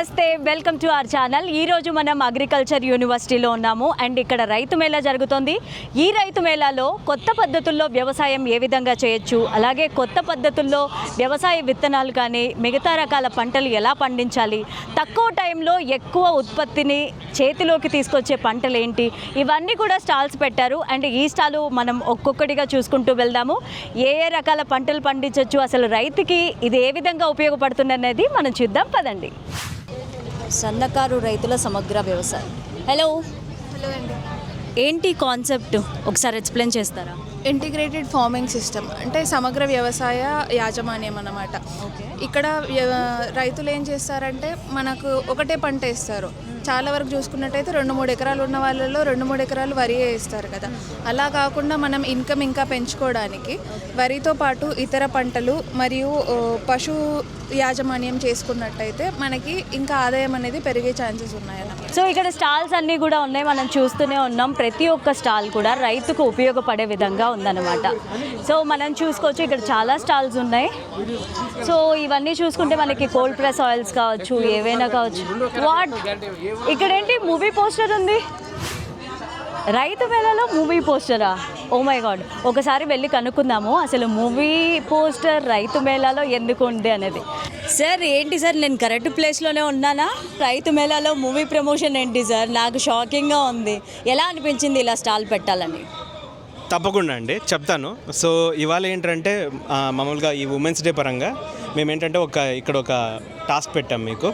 నమస్తే, welcome to our channel. ఈరోజు మనం అగ్రికల్చర్ యూనివర్సిటీలో ఉన్నాము అండ్ ఇక్కడ రైతు మేళా జరుగుతుంది. ఈ రైతు మేళాలో కొత్త పద్ధతుల్లో వ్యవసాయం ఏ విధంగా చేయొచ్చు, అలాగే కొత్త పద్ధతుల్లో వ్యవసాయ విత్తనాలు కానీ మిగతా రకాల పంటలు ఎలా పండించాలి, తక్కువ టైంలో ఎక్కువ ఉత్పత్తిని చేతిలోకి తీసుకొచ్చే పంటలు ఏంటి, ఇవన్నీ కూడా స్టాల్స్ పెట్టారు. అండ్ ఈ స్టాలు మనం ఒక్కొక్కటిగా చూసుకుంటూ వెళ్దాము. ఏ ఏ రకాల పంటలు పండించవచ్చు, అసలు రైతుకి ఇది ఏ విధంగా ఉపయోగపడుతుంది అనేది మనం చూద్దాం, పదండి. సన్నకారు రైతుల సమగ్ర వ్యవసాయం. హలో అండి. ఏంటి కాన్సెప్ట్ ఒకసారి ఎక్స్ప్లెయిన్ చేస్తారా? ఇంటిగ్రేటెడ్ ఫార్మింగ్ సిస్టమ్ అంటే సమగ్ర వ్యవసాయ యాజమాన్యం అన్నమాట. ఇక్కడ రైతులు ఏం చేస్తారంటే మనకు ఒకటే పంట వేస్తారు. చాలా వరకు చూసుకున్నట్టయితే 2-3 ఎకరాలు ఉన్న వాళ్ళలో 2-3 ఎకరాలు వరి వేస్తారు కదా. అలా కాకుండా మనం ఇన్కమ్ ఇంకా పెంచుకోవడానికి వరితో పాటు ఇతర పంటలు మరియు పశు యాజమాన్యం చేసుకున్నట్టయితే మనకి ఇంకా ఆదాయం అనేది పెరిగే ఛాన్సెస్ ఉన్నాయన్నమాట. సో ఇక్కడ స్టాల్స్ అన్నీ కూడా ఉన్నాయి, మనం చూస్తూనే ఉన్నాం. ప్రతి ఒక్క స్టాల్ కూడా రైతుకు ఉపయోగపడే విధంగా ఉందన్నమాట. సో మనం చూసుకోవచ్చు, ఇక్కడ చాలా స్టాల్స్ ఉన్నాయి. సో ఇవన్నీ చూసుకుంటే మనకి కోల్డ్ ప్రెస్ ఆయిల్స్ కావచ్చు, ఏవైనా కావచ్చు. వాట్ ఇక్కడ ఏంటి మూవీ పోస్టర్ ఉంది, రైతు మేళాలో మూవీ పోస్టరా? ఓ మై గాడ్, ఒకసారి వెళ్ళి కనుక్కుందాము అసలు మూవీ పోస్టర్ రైతు మేళాలో ఎందుకు ఉంది అనేది. సార్ ఏంటి సార్, నేను కరెక్ట్ ప్లేస్లోనే ఉన్నానా? రైతు మేళాలో మూవీ ప్రమోషన్ ఏంటి సార్? నాకు షాకింగ్గా ఉంది. ఎలా అనిపించింది ఇలా స్టాల్ పెట్టాలని? తప్పకుండా అండి, చెప్తాను. సో ఇవాళ ఏంటంటే మామూలుగా ఈ ఉమెన్స్ డే పరంగా మేము ఏంటంటే ఇక్కడ ఒక టాస్క్ పెట్టాం మీకు.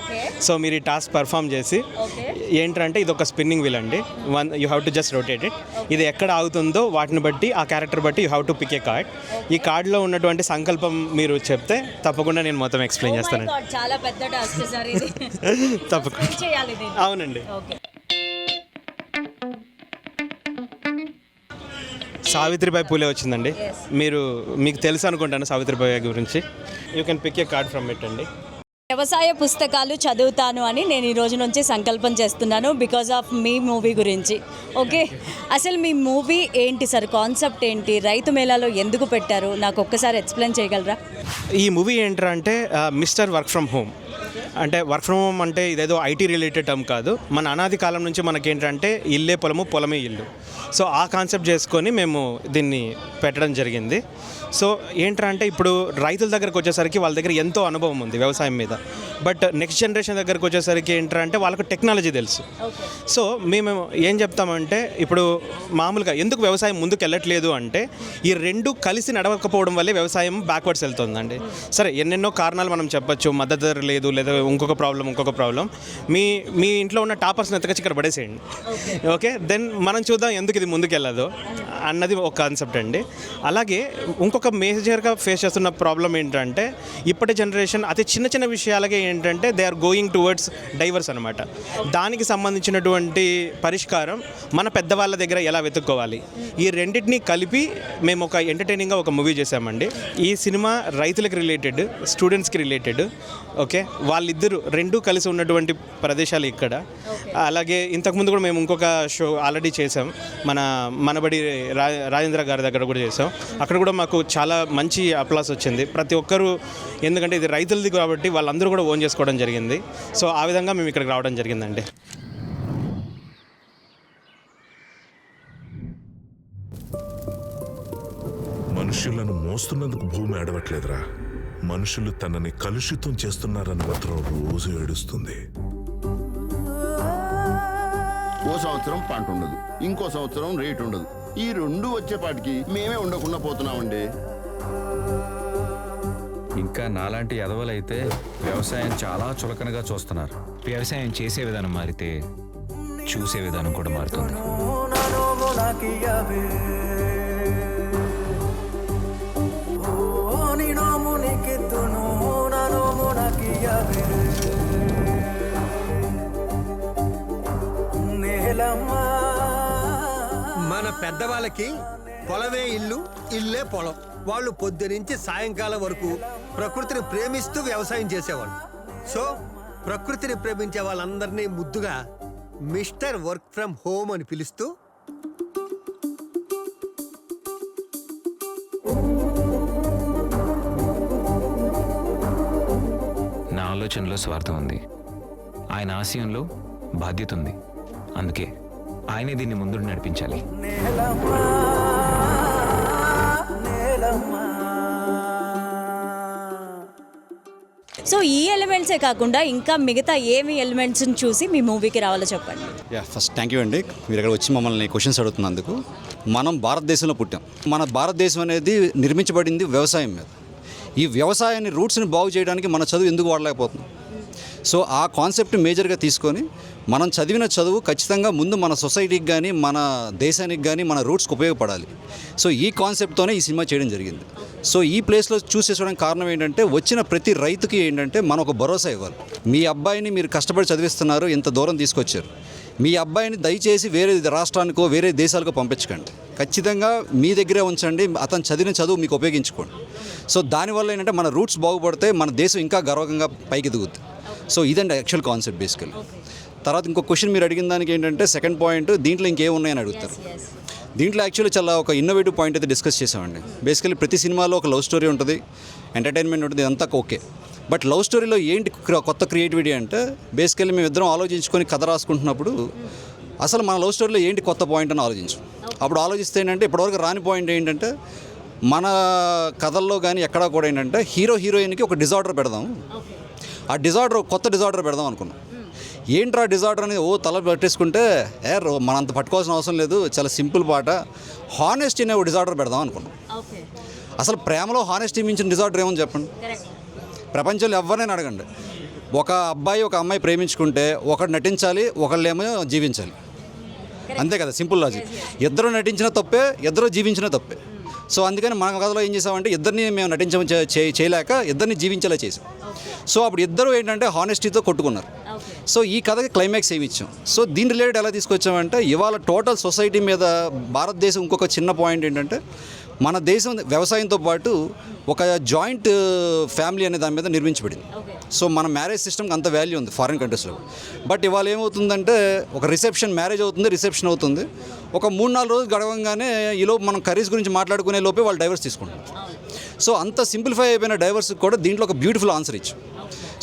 సో మీరు ఈ టాస్క్ పర్ఫామ్ చేసి ఏంటంటే ఇది ఒక స్పిన్నింగ్ వీల్ అండి. You have to just rotate it. ఇది ఎక్కడ ఆగుతుందో వాటిని బట్టి, ఆ క్యారెక్టర్ బట్టి you have to pick a card. ఈ కార్డులో ఉన్నటువంటి సంకల్పం మీరు చెప్తే తప్పకుండా నేను మొత్తం ఎక్స్ప్లెయిన్ చేస్తానండి. చాలా పెద్ద టాస్క్ సార్ ఇది. తప్పకుండా. అవునండి. సావిత్రిబాయి పూలే వచ్చిందండి. మీకు తెలుసు అనుకుంటాను సావిత్రిబాయి గురించి. You can pick a card from it అండి. వ్యవసాయ పుస్తకాలు చదువుతాను అని నేను ఈ రోజు నుంచి సంకల్పం చేస్తున్నాను, బికాజ్ ఆఫ్ మీ మూవీ గురించి. ఓకే, అసలు మీ మూవీ ఏంటి సార్, కాన్సెప్ట్ ఏంటి, రైతు మేళాలో ఎందుకు పెట్టారు, నాకు ఒక్కసారి ఎక్స్ప్లెయిన్ చేయగలరా? ఈ మూవీ ఏంటంటే అంటే మిస్టర్ వర్క్ ఫ్రమ్ హోమ్. అంటే వర్క్ ఫ్రమ్ హోమ్ అంటే ఇదేదో ఐటీ రిలేటెడ్ టర్మ్ కాదు. మన అనాది కాలం నుంచి మనకేంటంటే ఇల్లే పొలము, పొలమే ఇల్లు. సో ఆ కాన్సెప్ట్ చేసుకొని మేము దీన్ని పెట్టడం జరిగింది. సో ఏంటంటే ఇప్పుడు రైతుల దగ్గరకు వచ్చేసరికి వాళ్ళ దగ్గర ఎంతో అనుభవం ఉంది వ్యవసాయం మీద. బట్ నెక్స్ట్ జనరేషన్ దగ్గరకు వచ్చేసరికి ఏంటంటే వాళ్ళకు టెక్నాలజీ తెలుసు. సో మేము ఏం చెప్తామంటే ఇప్పుడు మామూలుగా ఎందుకు వ్యవసాయం ముందుకు వెళ్ళట్లేదు అంటే ఈ రెండు కలిసి నడవకపోవడం వల్లే వ్యవసాయం బ్యాక్వర్డ్స్ వెళ్తుందండి. సరే, ఎన్నెన్నో కారణాలు మనం చెప్పచ్చు. మద్దతు ధర లేదు, లేదా ఇంకొక ప్రాబ్లం. మీ ఇంట్లో ఉన్న టాపర్స్ని ఎత్తకొచ్చి ఇక్కడ పడేసేయండి. ఓకే, దెన్ మనం చూద్దాం ఎందుకు ఇది ముందుకెళ్ళదు అన్నది ఒక కాన్సెప్ట్ అండి. అలాగే ఇంకొక మేజర్గా ఫేస్ చేస్తున్న ప్రాబ్లం ఏంటంటే ఇప్పటి జనరేషన్ అతి చిన్న విషయాలకే ఏంటంటే they are going towards divorce అనమాట. దానికి సంబంధించినటువంటి పరిష్కారం మన పెద్దవాళ్ళ దగ్గర ఎలా వెతుక్కోవాలి, ఈ రెండింటినీ కలిపి మేము ఒక ఎంటర్టైనింగ్గా ఒక మూవీ చేశామండి. ఈ సినిమా రైతులకు రిలేటెడ్, స్టూడెంట్స్కి రిలేటెడ్. ఓకే, వాళ్ళిద్దరూ రెండూ కలిసి ఉన్నటువంటి ప్రదేశాలు ఇక్కడ. అలాగే ఇంతకుముందు కూడా మేము ఇంకొక షో ఆల్రెడీ చేసాం, మనబడి రాజేంద్ర గారి దగ్గర కూడా చేసాం. అక్కడ కూడా మాకు చాలా మంచి అప్లాస్ వచ్చింది ప్రతి ఒక్కరూ. ఎందుకంటే ఇది రైతులది కాబట్టి వాళ్ళందరూ కూడా ఓన్ చేసుకోవడం జరిగింది. సో ఆ విధంగా మేము ఇక్కడికి రావడం జరిగిందండి. మనుషులను మోస్తున్నందుకు భూమి అడవట్లేదురా, మనుషులు తనని కలుషితం చేస్తున్నారని మాత్రం రోజు ఏడుస్తుంది. ఓ సంవత్సరం పంట ఉండదు, ఇంకో సంవత్సరం రేటు ఉండదు. ఈ రెండు వచ్చేపాటికి మేమే ఉండకుండా పోతున్నామండి. ఇంకా నాలాంటి ఎదవలైతే వ్యవసాయం చాలా చులకనగా చూస్తున్నారు. వ్యవసాయం చేసే విధానం మారితే చూసే విధానం కూడా మారుతుంది. మన పెద్దవాళ్ళకి పొలమే ఇల్లు, ఇల్లే పొలం. వాళ్ళు పొద్దునుంచి సాయంకాలం వరకు ప్రకృతిని ప్రేమిస్తూ వ్యవసాయం చేసేవాళ్ళు. సో ప్రకృతిని ప్రేమించే వాళ్ళందరినీ ముద్దుగా మిస్టర్ వర్క్ ఫ్రమ్ హోమ్ అని పిలుస్తూ నా ఆలోచనలో స్వార్థం ఉంది. ఆయన ఆశయంలో బాధ్యత ఉంది. అందుకే ఆయనే దీన్ని ముందుకు నడిపించాలి. సో ఈ ఎలిమెంట్సే కాకుండా ఇంకా మిగతా ఏమి ఎలిమెంట్స్ని చూసి మీ మూవీకి రావాలో చెప్పండి. ఫస్ట్ థ్యాంక్ యూ అండి, మీరు ఇక్కడ వచ్చి మమ్మల్ని క్వశ్చన్స్ అడుగుతున్నందుకు. మనం భారతదేశంలో పుట్టాం. మన భారతదేశం అనేది నిర్మించబడింది వ్యవసాయం మీద. ఈ వ్యవసాయాన్ని రూట్స్ని బాగు చేయడానికి మన చదువు ఎందుకు వాడలేకపోతుంది? సో ఆ కాన్సెప్ట్ మేజర్గా తీసుకొని మనం చదివిన చదువు ఖచ్చితంగా ముందు మన సొసైటీకి కానీ మన దేశానికి కానీ మన రూట్స్కి ఉపయోగపడాలి. సో ఈ కాన్సెప్ట్తోనే ఈ సినిమా చేయడం జరిగింది. సో ఈ ప్లేస్లో చూస్ చేసుకోవడానికి కారణం ఏంటంటే వచ్చిన ప్రతి రైతుకి ఏంటంటే మనం ఒక భరోసా ఇవ్వాలి. మీ అబ్బాయిని మీరు కష్టపడి చదివిస్తున్నారు, ఇంత దూరం తీసుకొచ్చారు. మీ అబ్బాయిని దయచేసి వేరే రాష్ట్రానికో వేరే దేశాలకో పంపించకండి. ఖచ్చితంగా మీ దగ్గరే ఉంచండి. అతను చదివిన చదువు మీకు ఉపయోగించుకోండి. సో దానివల్ల ఏంటంటే మన రూట్స్ బాగుపడితే మన దేశం ఇంకా గర్వంగా పైకి ఎదుగుద్ది. సో ఇదండి యాక్చువల్ కాన్సెప్ట్ బేసికల్. తర్వాత ఇంకో క్వశ్చన్ మీరు అడిగిన దానికి ఏంటంటే సెకండ్ పాయింట్, దీంట్లో ఇంకేమున్నాయని అడుగుతారు. దీంట్లో యాక్చువల్లీ చాలా ఒక ఇన్నోవేటివ్ పాయింట్ అయితే డిస్కస్ చేసామండి. బేసికలీ ప్రతి సినిమాలో ఒక లవ్ స్టోరీ ఉంటుంది, ఎంటర్టైన్మెంట్ ఉంటుంది, ఇదంతా ఓకే. బట్ లవ్ స్టోరీలో ఏంటి కొత్త క్రియేటివిటీ అంటే బేసికలీ మేము ఇద్దరం ఆలోచించుకొని కథ రాసుకుంటున్నప్పుడు అసలు మన లవ్ స్టోరీలో ఏంటి కొత్త పాయింట్ అని ఆలోచించాం. అప్పుడు ఆలోచిస్తే ఏంటంటే ఇప్పటివరకు రాని పాయింట్ ఏంటంటే మన కథల్లో కానీ ఎక్కడా కూడా ఏంటంటే హీరోయిన్కి ఒక డిజార్డర్ పెడదాం, ఆ డిజార్డర్ కొత్త డిజార్డర్ పెడదాం అనుకున్నాం. ఏంట్రా డిజార్డర్ అనేది తల పట్టేసుకుంటే మనంత పట్టుకోవాల్సిన అవసరం లేదు, చాలా సింపుల్ పాట, హానెస్టీ అనే ఒక డిజార్డర్ పెడదాం అనుకున్నాం. అసలు ప్రేమలో హానెస్టీ మించిన డిజార్డర్ ఏమని చెప్పండి? ప్రపంచంలో ఎవరినైనా అడగండి. ఒక అబ్బాయి ఒక అమ్మాయి ప్రేమించుకుంటే ఒకడు నటించాలి, ఒకళ్ళేమో జీవించాలి. అంతే కదా, సింపుల్ లాజిక్. ఇద్దరు నటించిన తప్పే, ఇద్దరు జీవించిన తప్పే. సో అందుకని మన కథలో ఏం చేసామంటే ఇద్దరిని మేము చేయలేక ఇద్దరిని జీవించేలా చేసాం. సో అప్పుడు ఇద్దరు ఏంటంటే హానెస్టీతో కొట్టుకున్నారు. సో ఈ కథకి క్లైమాక్స్ ఏమి ఇచ్చాం. సో దీని రిలేటెడ్ ఎలా తీసుకొచ్చామంటే ఇవాళ టోటల్ సొసైటీ మీద భారతదేశం ఇంకొక చిన్న పాయింట్ ఏంటంటే మన దేశం వ్యవసాయంతో పాటు ఒక జాయింట్ ఫ్యామిలీ అనే దాని మీద నిర్మించబడింది. సో మన మ్యారేజ్ సిస్టమ్కి అంత వాల్యూ ఉంది ఫారిన్ కంట్రీస్లో. బట్ ఇవాళ ఏమవుతుందంటే ఒక మ్యారేజ్ అవుతుంది, రిసెప్షన్ అవుతుంది, ఒక 3-4 రోజులు గడవంగానే ఈలోపు మనం కర్రీస్ గురించి మాట్లాడుకునే లోపే వాళ్ళు డైవర్స్ తీసుకుంటారు. సో అంత సింప్లిఫై అయిపోయిన డైవర్స్కి కూడా దీంట్లో ఒక బ్యూటిఫుల్ ఆన్సర్ ఇచ్చాం.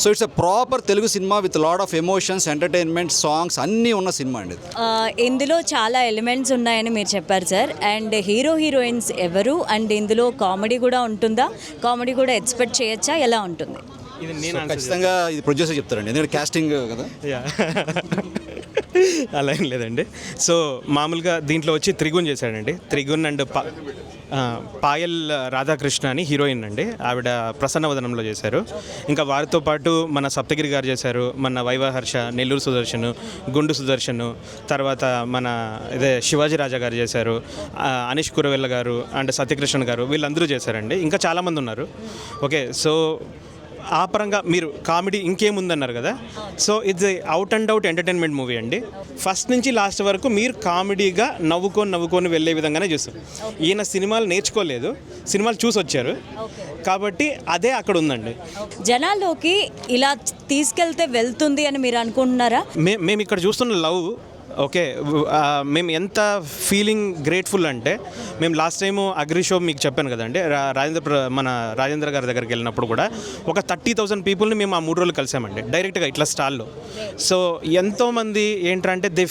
So it's a proper Telugu cinema with lot of emotions, entertainment, songs అన్నీ ఉన్న సినిమా అండి. ఇందులో చాలా ఎలిమెంట్స్ ఉన్నాయని మీరు చెప్పారు సార్. అండ్ హీరోయిన్స్ ఎవరు, అండ్ ఇందులో కామెడీ కూడా ఉంటుందా? కామెడీ కూడా ఎక్స్పెక్ట్ చేయొచ్చా? ఎలా ఉంటుంది? ఇది నేను ఖచ్చితంగా ఇది ప్రొడ్యూసర్ చెప్తారండి, ఎందుకంటే కాస్టింగ్ కదా. అలా ఏం లేదండి. సో మామూలుగా దీంట్లో వచ్చి త్రిగుణ్ చేశాడండి. త్రిగుణ్ అండ్ పాయల్ రాధాకృష్ణ అని హీరోయిన్ అండి. ఆవిడ ప్రసన్నవదనంలో చేశారు. ఇంకా వారితో పాటు మన సప్తగిరి గారు చేశారు, మన వైవహర్ష, నెల్లూరు సుదర్శన్, గుండు సుదర్శన్, తర్వాత మన శివాజీ రాజా గారు చేశారు, అనీష్ కురవెల్ల గారు అండ్ సత్యకృష్ణ గారు, వీళ్ళందరూ చేశారండి. ఇంకా చాలామంది ఉన్నారు. ఓకే, సో ఆ పరంగా మీరు కామెడీ ఇంకేముందన్నారు కదా. So it's out and out entertainment movie అండి. ఫస్ట్ నుంచి లాస్ట్ వరకు మీరు కామెడీగా నవ్వుకొని వెళ్ళే విధంగానే చూస్తారు. ఈయన సినిమాలు నేర్చుకోలేదు, సినిమాలు చూసి వచ్చారు కాబట్టి అదే అక్కడ ఉందండి. జనాల్లోకి ఇలా తీసుకెళ్తే వెళ్తుంది అని మీరు అనుకుంటున్నారా? మేము ఇక్కడ చూస్తున్న లవ్ ఓకే, మేము ఎంత ఫీలింగ్ గ్రేట్ఫుల్ అంటే మేము లాస్ట్ టైము అగ్రి షో మీకు చెప్పాను కదండి, మన రాజేంద్ర గారి దగ్గరికి వెళ్ళినప్పుడు కూడా ఒక 30,000 పీపుల్ని మేము ఆ 3 రోజులు కలిసామండి డైరెక్ట్గా ఇట్లా స్టాల్లో. సో ఎంతోమంది ఏంటంటే దే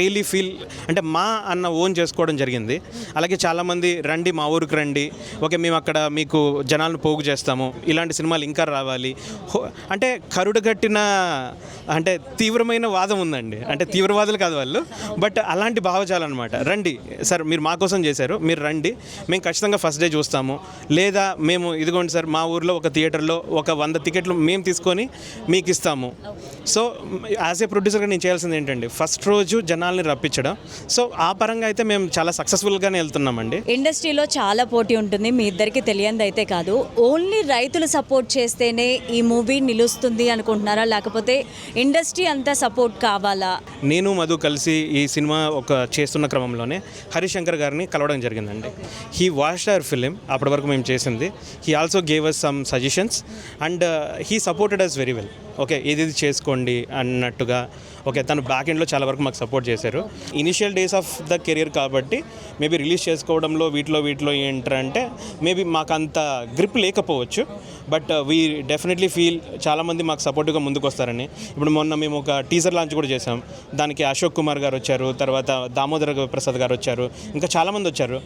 రియలీ ఫీల్ అంటే మా అన్న ఓన్ చేసుకోవడం జరిగింది. అలాగే చాలామంది రండి మా ఊరికి రండి, ఓకే మేము అక్కడ మీకు జనాలను పోగు చేస్తాము, ఇలాంటి సినిమాలు ఇంకా రావాలి అంటే కరుడుగట్టిన అంటే తీవ్రమైన వాదం ఉందండి. అంటే తీవ్రవాదులు కాదు వాళ్ళు, బట్ అలాంటి భావజాలం అనమాట. రండి సార్, మీరు మా కోసం చేశారు, మీరు రండి, మేము ఖచ్చితంగా ఫస్ట్ డే చూస్తాము, లేదా మేము ఇదిగోండి సార్ మా ఊర్లో ఒక థియేటర్లో ఒక 100 టికెట్లు మేము తీసుకొని మీకు ఇస్తాము. సో యాజ్ ఏ ప్రొడ్యూసర్గా నేను చేయాల్సింది ఏంటండి ఫస్ట్ రోజు జనాల్ని రప్పించడం. సో ఆ పరంగా అయితే మేము చాలా సక్సెస్ఫుల్గానే వెళ్తున్నామండి. ఇండస్ట్రీలో చాలా పోటీ ఉంటుంది, మీ ఇద్దరికి తెలియంది అయితే కాదు. ఓన్లీ రైతులు సపోర్ట్ చేస్తేనే ఈ మూవీ నిలుస్తుంది అనుకుంటున్నారా, లేకపోతే ఇండస్ట్రీ అంతా సపోర్ట్ కావాలా? నేను మధు కలిసి ఈ సినిమా చేస్తున్న క్రమంలోనే హరిశంకర్ గారిని కలవడం జరిగిందండి. హీ వాచ్డ్ అవర్ ఫిలిం, అప్పటి వరకు మేము చేసింది. He also gave us some suggestions and he supported us very well. Okay ఇది చేసుకోండి అన్నట్టుగా. ఓకే తను బ్యాక్ ఎండ్లో చాలా వరకు మాకు సపోర్ట్ చేశారు. Initial days of the career కాబట్టి మేబీ రిలీజ్ చేసుకోవడంలో వీటిలో ఏంటంటే మేబీ మాకు అంత గ్రిప్ లేకపోవచ్చు. బట్ వీ డెఫినెట్లీ ఫీల్ చాలామంది మాకు సపోర్టివ్గా ముందుకు వస్తారని. ఇప్పుడు మొన్న మేము ఒక టీజర్ లాంచ్ కూడా చేసాం. దానికి అశోక్ కుమార్ గారు వచ్చారు, తర్వాత దామోదర ప్రసాద్ గారు వచ్చారు, ఇంకా చాలామంది వచ్చారు.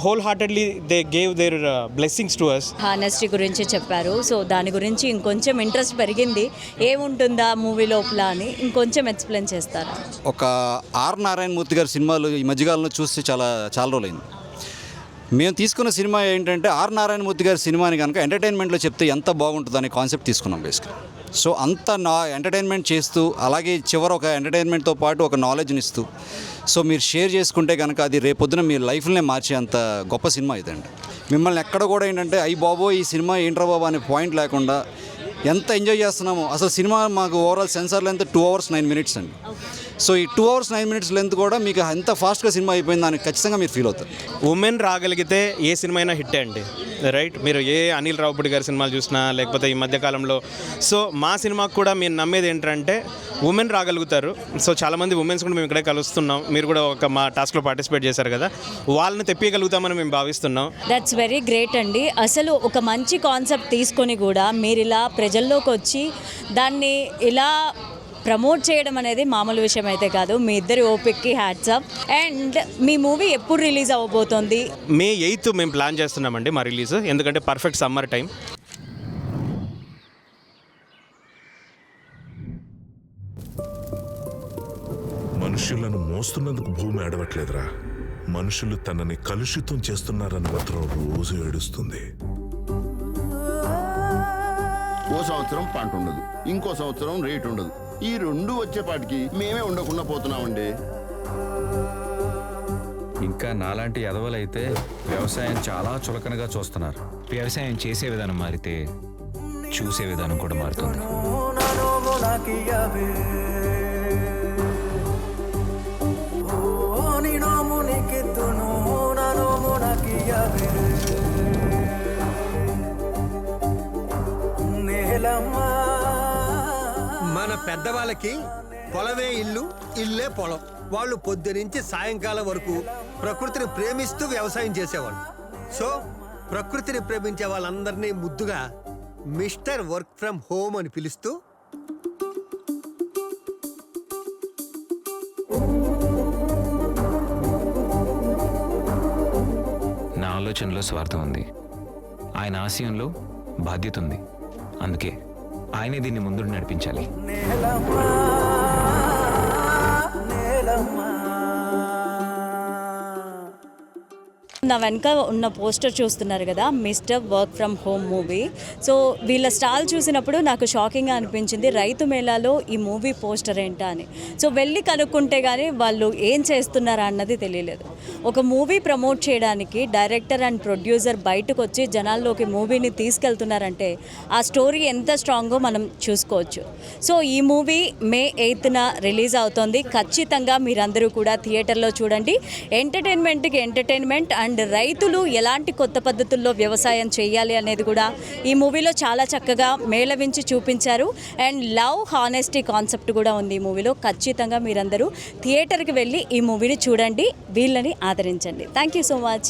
Wholeheartedly they gave their blessings to us. Honesty గురించి చెప్పారు. సో దాని గురించి ఇంకొంచెం ఇంట్రెస్ట్ పెరిగింది. ఏముంటుందా మూవీ లోపల అని ఇంకొంచెం ఎక్స్ప్లెయిన్ చేస్తారా? ఒక ఆర్ నారాయణమూర్తి గారి సినిమాలు ఈ మధ్యకాలంలో చూస్తే చాలా రోజులైంది. మేము తీసుకున్న సినిమా ఏంటంటే ఆర్ నారాయణమూర్తి గారి సినిమాని కనుక ఎంటర్టైన్మెంట్లో చెప్తే ఎంత బాగుంటుందనే కాన్సెప్ట్ తీసుకున్నాం బేసిక్గా. సో అంత ఎంటర్టైన్మెంట్ చేస్తూ అలాగే చివర ఒక ఎంటర్టైన్మెంట్తో పాటు ఒక నాలెడ్జ్ని ఇస్తూ సో మీరు షేర్ చేసుకుంటే కనుక అది రేపొద్దున మీ లైఫ్నే మార్చే అంత గొప్ప సినిమా ఇదండి. మిమ్మల్ని ఎక్కడ కూడా ఏంటంటే అయ్యి బాబో ఈ సినిమా ఏంట్రా బాబా అనే పాయింట్ లేకుండా ఎంత ఎంజాయ్ చేస్తున్నామో. అసలు సినిమా మాకు overall censor length 2 hours 9 minutes అండి. సో ఈ 2 hours 9 minutes లెంత్ కూడా మీకు ఎంత ఫాస్ట్గా సినిమా అయిపోయింది దానికి ఖచ్చితంగా మీరు ఫీల్ అవుతారు. ఉమెన్ రాగలిగితే ఏ సినిమా అయినా హిట్టే అండి, రైట్? మీరు ఏ అనిల్ రావుపూడి గారి సినిమాలు చూసినా లేకపోతే ఈ మధ్యకాలంలో. సో మా సినిమాకు కూడా మీరు నమ్మేది ఏంటంటే ఉమెన్ రాగలుగుతారు. సో చాలామంది ఉమెన్స్ కూడా మేము ఇక్కడే కలుస్తున్నాం. మీరు కూడా ఒక మా టాస్క్లో పార్టిసిపేట్ చేశారు కదా, వాళ్ళని తెప్పియగలుగుతామని మేము భావిస్తున్నాం. దట్స్ వెరీ గ్రేట్ అండి. అసలు ఒక మంచి కాన్సెప్ట్ తీసుకొని కూడా మీరు ఇలా ప్రజల్లోకి వచ్చి దాన్ని ఇలా ప్రమోట్ చేయడం అనేది మామూలు విషయం అయితే కాదు. మీ ఇద్దరి ఓపిక్కి హ్యాట్స్ ఆఫ్. అండ్ మీ మూవీ ఎప్పుడు రిలీజ్ అవ్వబోతోంది? May 8th మేము ప్లాన్ చేస్తున్నామండి మా రిలీజ్, ఎందుకంటే పర్ఫెక్ట్ సమ్మర్ టైం. మనుషులను మోస్తున్నందుకు భూమి ఏడవట్లేదురా. మనుషులు తనని కలుషితం చేస్తున్నారని మాత్రం రోజు ఏడుస్తుంది. ఓ సంవత్సరం పంట ఉండదు, ఇంకో సంవత్సరం రేట్ ఉండదు. ఈ రెండు వచ్చేపాటికి మేమే ఉండకుండా పోతున్నామండి. ఇంకా నాలాంటి ఎదవలైతే వ్యవసాయం చాలా చులకనగా చూస్తున్నారు. వ్యవసాయం చేసే విధానం మారితే చూసే విధానం కూడా మారుతుంది. మన పెద్దవాళ్ళకి పొలమే ఇల్లు, ఇల్లే పొలం. వాళ్ళు పొద్దునుంచి సాయంకాలం వరకు ప్రకృతిని ప్రేమిస్తూ వ్యవసాయం చేసేవాళ్ళు. సో ప్రకృతిని ప్రేమించే వాళ్ళందరినీ ముద్దుగా మిస్టర్ వర్క్ ఫ్రమ్ హోమ్ అని పిలుస్తూ నా ఆలోచనలో స్వార్థం ఉంది, ఆయన ఆశయంలో బాధ్యత ఉంది. అందుకే ఆయనే దీన్ని ముందు నడిపించాలి. నా వెనక ఉన్న పోస్టర్ చూస్తున్నారు కదా, mister work from home movie. So వీళ్ళ స్టాల్ చూసినప్పుడు నాకు షాకింగ్గా అనిపించింది. రైతు మేళాలో ఈ మూవీ పోస్టర్ ఏంటా అని. సో వెళ్ళి కనుక్కుంటే కానీ వాళ్ళు ఏం చేస్తున్నారా అన్నది తెలియలేదు. ఒక మూవీ ప్రమోట్ చేయడానికి డైరెక్టర్ అండ్ ప్రొడ్యూసర్ బయటకు వచ్చి జనాల్లోకి మూవీని తీసుకెళ్తున్నారంటే ఆ స్టోరీ ఎంత స్ట్రాంగో మనం చూసుకోవచ్చు. సో ఈ మూవీ May 8th రిలీజ్ అవుతోంది. ఖచ్చితంగా మీరందరూ కూడా థియేటర్లో చూడండి. ఎంటర్టైన్మెంట్కి ఎంటర్టైన్మెంట్ అండ్ రైతులు ఎలాంటి కొత్త పద్ధతుల్లో వ్యవసాయం చేయాలి అనేది కూడా ఈ మూవీలో చాలా చక్కగా మేళవించి చూపించారు. అండ్ లవ్ హానెస్టీ కాన్సెప్ట్ కూడా ఉంది ఈ మూవీలో. ఖచ్చితంగా మీరందరూ థియేటర్కి వెళ్ళి ఈ మూవీని చూడండి, వీళ్ళని ఆదరించండి. Thank you so much.